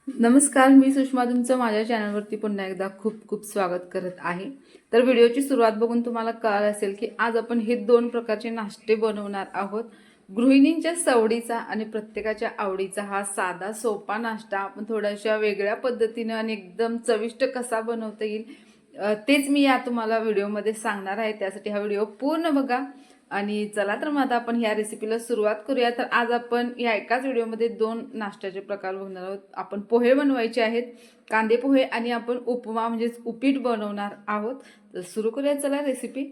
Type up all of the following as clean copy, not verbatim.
नमस्कार, मी सुषमा तुमचं माझ्या चॅनलवरती पुन्हा एकदा खूप खूप स्वागत करत आहे। तर व्हिडिओची सुरुवात बघून तुम्हाला कळलं असेल की आज आपण हे दोन प्रकारचे नाश्ते बनवणार आहोत। गृहिणींच्या सवडीचा आणि प्रत्येकाच्या आवडीचा हा साधा सोपा नाश्ता आपण थोड्याशा वेगळ्या पद्धतीने आणि एकदम चविष्ट कसा बनवता येईल तेच मी या तुम्हाला व्हिडिओमध्ये सांगणार आहे। त्यासाठी हा व्हिडिओ पूर्ण बघा आणि चला तर मग आता आपण ह्या रेसिपीला सुरुवात करूया। तर आज आपण या एकाच व्हिडिओमध्ये दोन नाश्त्याचे प्रकार बघणार आहोत। आपण पोहे बनवायचे आहेत, कांदे पोहे, आणि आपण उपमा म्हणजेच उपीट बनवणार आहोत। तर सुरू करूया, चला रेसिपी।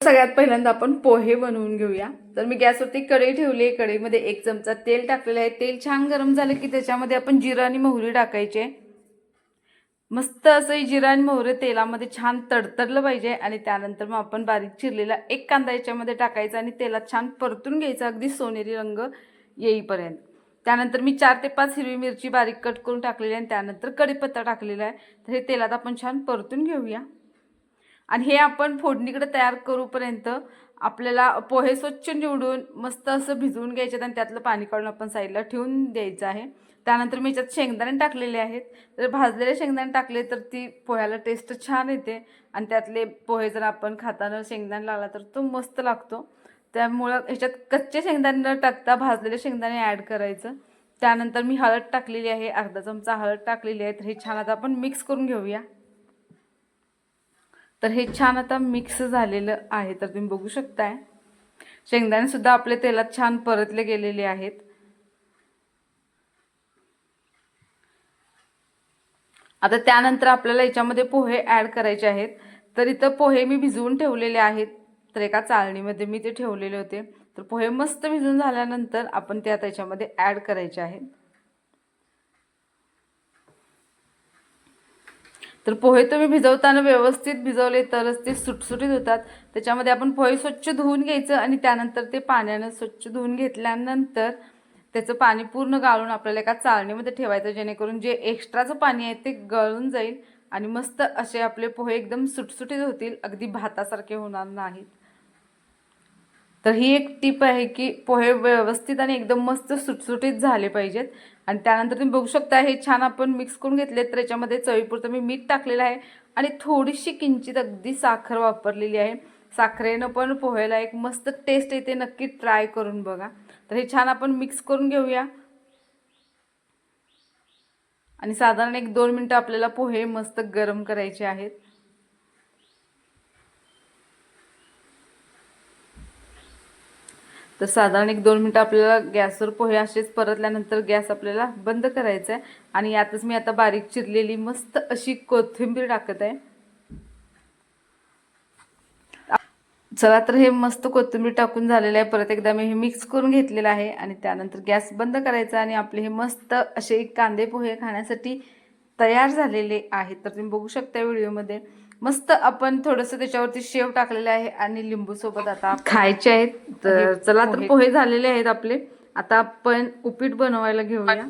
सगळ्यात पहिल्यांदा आपण पोहे बनवून घेऊया। तर मी गॅसवरती कढई ठेवली, कढईमध्ये 1 चमचा तेल टाकलेलं आहे। तेल छान गरम झालं की त्याच्यामध्ये आपण जिरं आणि मोहरी टाकायचे। मस्त असं जिरं आणि मोहरी तेलामध्ये छान तडतडलं पाहिजे आणि त्यानंतर मग आपण बारीक चिरलेला एक कांदा याच्यामध्ये टाकायचा आणि तेलात छान परतून घ्यायचा अगदी सोनेरी रंग येईपर्यंत। त्यानंतर मी 4 ते 5 हिरवी मिरची बारीक कट करून टाकलेली आहे आणि त्यानंतर कढीपत्ता टाकलेला आहे। तर हे तेलात आपण छान परतून घेऊया आणि हे आपण फोडणीकडे तयार करूपर्यंत आपल्याला पोहे स्वच्छ निवडून मस्त असं भिजवून घ्यायचे आणि त्यातलं पाणी काढून आपण साईडला ठेवून द्यायचं आहे। त्यानंतर मी याच्यात शेंगदाणे टाकलेले आहेत। तर भाजलेले शेंगदाणे टाकले तर ती पोह्याला टेस्ट छान येते आणि त्यातले पोहे जर आपण खाताना शेंगदाणे लावला तर तो मस्त लागतो। त्यामुळं ह्याच्यात कच्चे शेंगदाणे न टाकता भाजलेले शेंगदाणे ॲड करायचं। त्यानंतर मी हळद टाकलेली आहे, अर्धा चमचा हळद टाकलेली आहे। तर हे छान आता आपण मिक्स करून घेऊया। तर हे छान आता मिक्स झालेलं आहे। तर तुम्ही बघू शकताय शेंगदाणे सुद्धा आपले तेलात छान परतले गेलेले आहेत। आता त्यानंतर आपल्याला याच्यामध्ये पोहे ॲड करायचे आहेत। तर इथं पोहे मी भिजवून ठेवलेले आहेत। तर एका चाळणीमध्ये मी ते ठेवलेले होते। तर पोहे मस्त भिजून झाल्यानंतर आपण ते आता याच्यामध्ये ॲड करायचे आहेत। तर पोहे तुम्ही भिजवताना व्यवस्थित भिजवले तरच ते सुटसुटीत होतात। त्याच्यामध्ये आपण पोहे स्वच्छ धुवून घ्यायचं आणि त्यानंतर ते पाण्याने स्वच्छ धुवून घेतल्यानंतर त्याचं पाणी पूर्ण गाळून आपल्याला एका चाळणीमध्ये ठेवायचं, जेणेकरून जे एक्स्ट्राचं पाणी आहे ते गळून जाईल आणि मस्त असे आपले पोहे एकदम सुटसुटीत होतील, अगदी भातासारखे होणार नाहीत। तर ही एक टिप आहे की पोहे व्यवस्थित आणि एकदम मस्त सुटसुटीत झाले पाहिजेत। आणि त्यानंतर तुम्ही बघू शकता हे छान आपण मिक्स करून घेतले। तर याच्यामध्ये चवीपुरतं मी मीठ टाकलेलं आहे आणि थोडीशी किंचित अगदी साखर वापरलेली आहे। साखरेनं पण पोह्याला एक मस्त टेस्ट येते, नक्की ट्राय करून बघा। तर हे छान आपण मिक्स करून घेऊया आणि साधारण 1-2 मिनिटं आपल्याला पोहे मस्त गरम करायचे आहेत। तर साधारण 1-2 मिनिटं आपल्याला गॅसवर पोहे असेच परतल्यानंतर गॅस आपल्याला बंद करायचा आहे आणि यातच मी आता बारीक चिरलेली मस्त अशी कोथिंबीर टाकत आहे। चला तर हे मस्त कोथिंबीर टाकून झालेलं आहे। परत एकदा मी हे मिक्स करून घेतलेलं आहे आणि त्यानंतर गॅस बंद करायचा आणि आपले हे मस्त असे कांदे पोहे खाण्यासाठी तयार झालेले आहेत। तर तुम्ही बघू शकता व्हिडिओमध्ये मस्त आपण थोडंसं त्याच्यावरती शेव टाकलेलं आहे आणि लिंबू सोबत आता खायचे आहेत। तर चला तर पोहे झालेले आहेत आपले। आता आपण उपीट बनवायला घेऊया।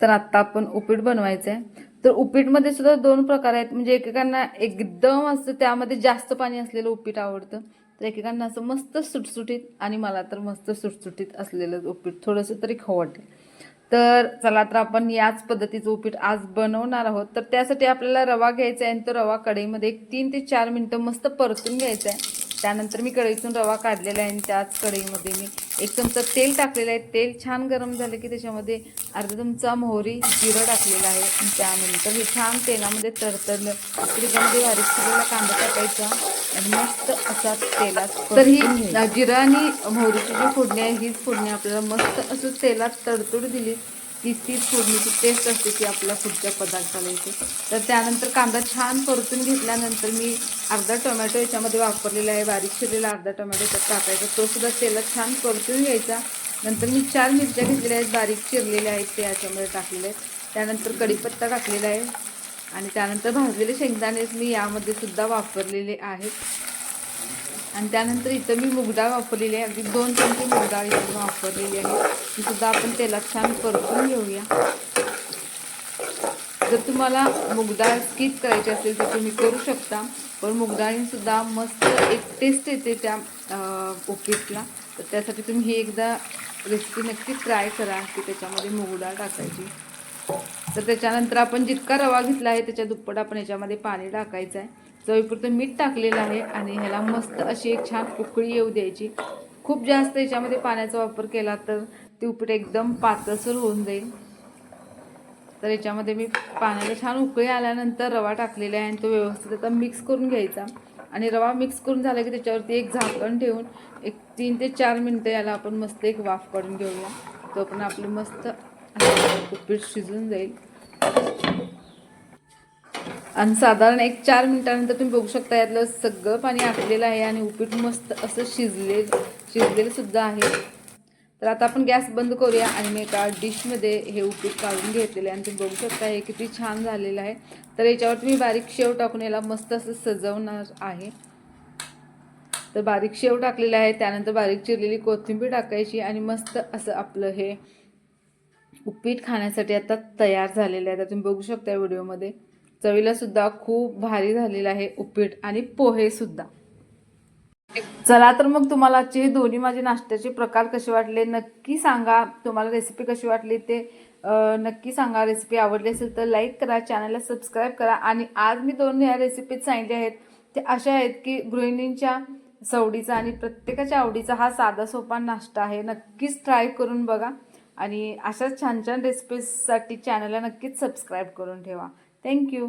तर आता आपण उपीट बनवायचं आहे। तर उपीटमध्ये सुद्धा 2 प्रकार आहेत, म्हणजे एकेकांना एकदम असं त्यामध्ये जास्त पाणी असलेलं उपीट आवडतं, तर एकेकांना असं मस्त सुटसुटीत, आणि मला तर मस्त सुटसुटीत असलेलं उपीट थोडंसं तरी खावं वाटेल। तर चला तर आपण याच पद्धतीचं उपीट आज बनवणार आहोत। तर त्यासाठी आपल्याला रवा घ्यायचा आहे आणि तो रवा कढईमध्ये 3 ते 4 मिनिटं मस्त परतून घ्यायचा आहे। त्यानंतर मी कढईतून रवा काढलेला आहे आणि त्याच कढईमध्ये मी 1 चमचा तेल टाकलेलं आहे। तेल छान गरम झालं की त्याच्यामध्ये अर्धा चमचा मोहरी, जिरं टाकलेलं आहे आणि त्यानंतर हे छान तेलामध्ये तडतडलं की त्याच्यामध्ये बारीक चिरलेला कांदा टाकायचा आणि मस्त असा तेलात। तर ही जिरं आणि मोहरीची जी फोडणी आहे हीच फोडणी आपल्याला मस्त असं तेलात तडतड दिली की तीच फोडणीची टेस्ट असते की आपल्या पुढच्या पदार्थाला येते। तर त्यानंतर कांदा छान परतून घेतल्यानंतर मी अर्धा टोमॅटो याच्यामध्ये वापरलेला आहे, बारीक चिरलेला अर्धा टोमॅटो त्यात टाकायचा, तो सुद्धा तेलात छान परतून घ्यायचा। नंतर मी 4 मिरच्या घेतलेल्या आहेत, बारीक चिरलेल्या आहेत, ते याच्यामध्ये टाकलेले आहेत। त्यानंतर कढीपत्ता टाकलेला आहे आणि त्यानंतर भाजलेले शेंगदाणे मी यामध्ये सुद्धा वापरलेले आहेत। आणि त्यानंतर इथं मी मूगडाळ वापरलेली आहे, अगदी 2 चमचे मूगडाळ इथं वापरलेली आहे, ती सुद्धा आपण तेलात छान परतून घेऊया। जर तुम्हाला मूगडाळ स्किप करायची असेल तर तुम्ही करू शकता, पण मूगडाळीने सुद्धा मस्त एक टेस्ट येते त्या उपीटला। तर त्यासाठी तुम्ही हे एकदा रेसिपी नक्की ट्राय करा की त्याच्यामध्ये मूग डाळ टाकायची. तर त्याच्यानंतर आपण जितका रवा घेतला आहे त्याच्या दुप्पट आपण याच्यामध्ये पाणी टाकायचं आहे. चवीपुरतं मीठ टाकलेलं आहे आणि ह्याला मस्त अशी एक छान उकळी येऊ द्यायची. खूप जास्त याच्यामध्ये पाण्याचा वापर केला तर ती उपीट एकदम पातळसर होऊन जाईल. तर याच्यामध्ये मी पाण्याला छान उकळी आल्यानंतर रवा टाकलेला आहे आणि तो व्यवस्थित आता मिक्स करून घ्यायचा. आणि रवा मिक्स करून झाला की त्याच्यावरती एक झाकण ठेवून एक 3 ते 4 मिनटं याला आपण मस्त एक वाफ काढून घेऊया. तो पण आपली मस्त उपीट शिजून जाईल. आणि साधारण एक 4 मिनिटानंतर तुम्ही बघू शकता यातलं सगळं पाणी आटलेलं आहे आणि उपीट मस्त असं शिजलेलं सुद्धा आहे. तर आता आपण गॅस बंद करूया आणि मी एका डिशमध्ये हे उपीट काढून घेतलेले आणि तुम्ही बघू शकता हे किती छान झालेलं आहे. तर याच्यावरती मी बारीक शेव टाकून याला मस्त असं सजवणार आहे. तर बारीक शेव टाकलेलं आहे, त्यानंतर बारीक चिरलेली कोथिंबीर टाकायची आणि मस्त असं आपलं हे उपीट खाण्यासाठी आता तयार झालेलं आहे. आता तुम्ही बघू शकता व्हिडिओमध्ये चवीला सुद्धा खूप भारी झालेलं आहे उपीट आणि पोहे सुद्धा. चला तर मग तुम्हाला आजचे हे दोन्ही माझे नाश्त्याचे प्रकार कसे वाटले नक्की सांगा. तुम्हाला रेसिपी कशी वाटली ते नक्की सांगा. रेसिपी आवडली असेल तर लाईक करा, चॅनलला सबस्क्राईब करा. आणि आज मी दोन ह्या रेसिपीज सांगितल्या आहेत ते अशा आहेत की गृहिणींच्या सवडीचा आणि प्रत्येकाच्या आवडीचा हा साधा सोपा नाश्ता आहे. नक्कीच ट्राय करून बघा आणि अशाच छान छान रेसिपीजसाठी चॅनलला नक्कीच सबस्क्राईब करून ठेवा. थँक्यू.